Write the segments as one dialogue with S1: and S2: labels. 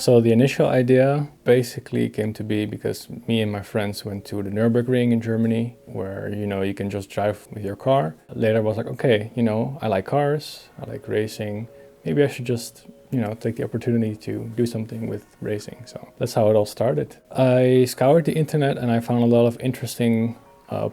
S1: So the initial idea basically came to be because me and my friends went to the Nürburgring in Germany, where, you know, you can just drive with your car. Later I was like, okay, you know, I like cars, I like racing. Maybe I should just, you know, take the opportunity to do something with racing. So that's how it all started. I scoured the internet and I found a lot of interesting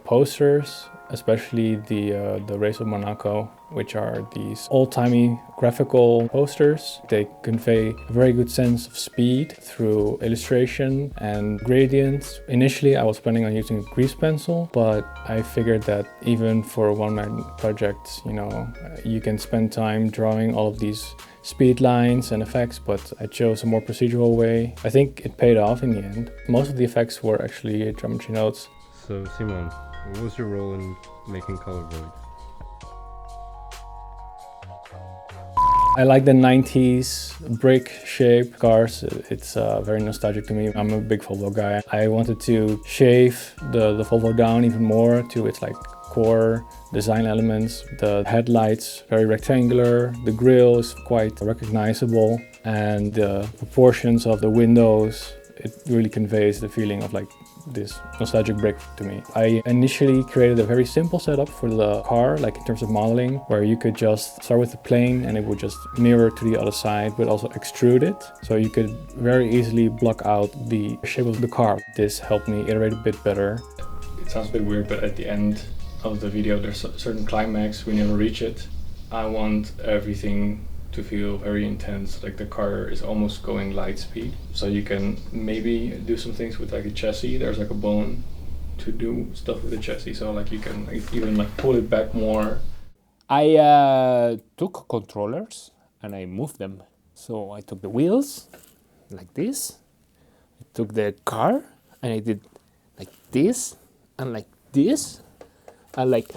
S1: posters, especially the Race of Monaco, which are these old-timey graphical posters. They convey a very good sense of speed through illustration and gradients. Initially, I was planning on using a grease pencil, but I figured that even for one-man projects, you know, you can spend time drawing all of these speed lines and effects, but I chose a more procedural way. I think it paid off in the end. Most of the effects were actually geometry notes.
S2: So Simon, what was your role in making Color Void?
S1: I like the 90s brick shape cars. It's very nostalgic to me. I'm a big Volvo guy. I wanted to shave the Volvo down even more to its like core design elements. The headlights, very rectangular. The grille is quite recognizable. And the proportions of the windows, it really conveys the feeling of like this nostalgic brick to me. I initially created a very simple setup for the car, like in terms of modeling, where you could just start with the plane and it would just mirror to the other side, but also extrude it. So you could very easily block out the shape of the car. This helped me iterate a bit better. It sounds a bit weird, but at the end of the video, there's a certain climax, we never reach it. I want everything to feel very intense, like the car is almost going light speed. So you can maybe do some things with like a chassis. There's like a bone to do stuff with the chassis, so like you can like even like pull it back more.
S3: I took controllers and I moved them. So I took the wheels like this, I took the car and I did like this and like this and like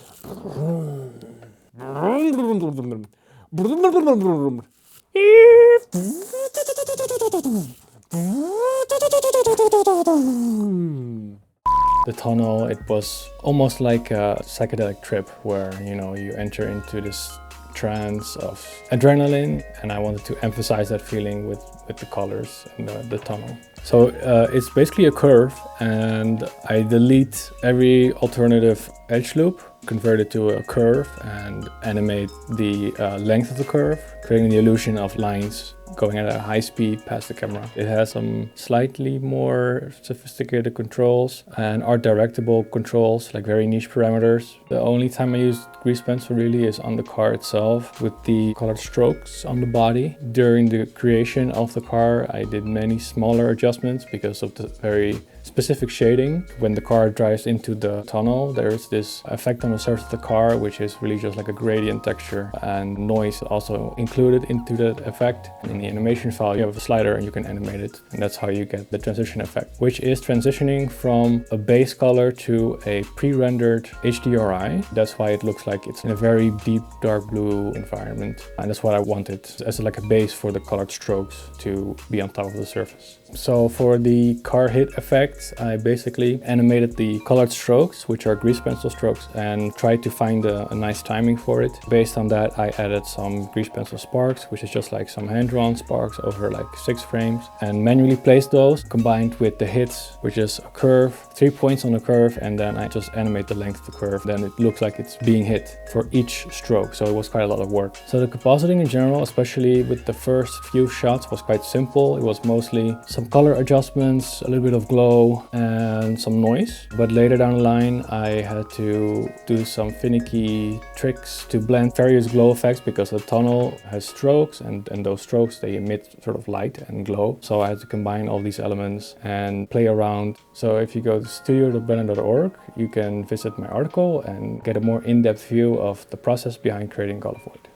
S1: The tunnel, it was almost like a psychedelic trip where, you know, you enter into this trance of adrenaline, and I wanted to emphasize that feeling with the colors and the tunnel. So it's basically a curve, and I delete every alternative edge loop, convert it to a curve and animate the length of the curve, creating the illusion of lines going at a high speed past the camera. It has some slightly more sophisticated controls and art directable controls, like very niche parameters. The only time I used grease pencil really is on the car itself with the colored strokes on the body. During the creation of the car, I did many smaller adjustments because of the very specific shading. When the car drives into the tunnel, there's this effect on the surface of the car, which is really just like a gradient texture, and noise also included into that effect. In the animation file, you have a slider and you can animate it, and that's how you get the transition effect, which is transitioning from a base color to a pre-rendered HDRI. That's why it looks like it's in a very deep dark blue environment, and that's what I wanted as like a base for the colored strokes to be on top of the surface. So for the car hit effect, I basically animated the colored strokes, which are grease pencil strokes, and tried to find a nice timing for it. Based on that, I added some grease pencil sparks, which is just like some hand-drawn sparks over like 6 frames, and manually placed those, combined with the hits, which is a curve, 3 points on the curve, and then I just animate the length of the curve. Then it looks like it's being hit for each stroke, so it was quite a lot of work. So the compositing in general, especially with the first few shots, was quite simple. It was mostly some color adjustments, a little bit of glow, and some noise. But later down the line, I had to do some finicky tricks to blend various glow effects, because the tunnel has strokes, and those strokes, they emit sort of light and glow. So I had to combine all these elements and play around. So if you go to studio.blender.org, you can visit my article and get a more in-depth view of the process behind creating Color Void.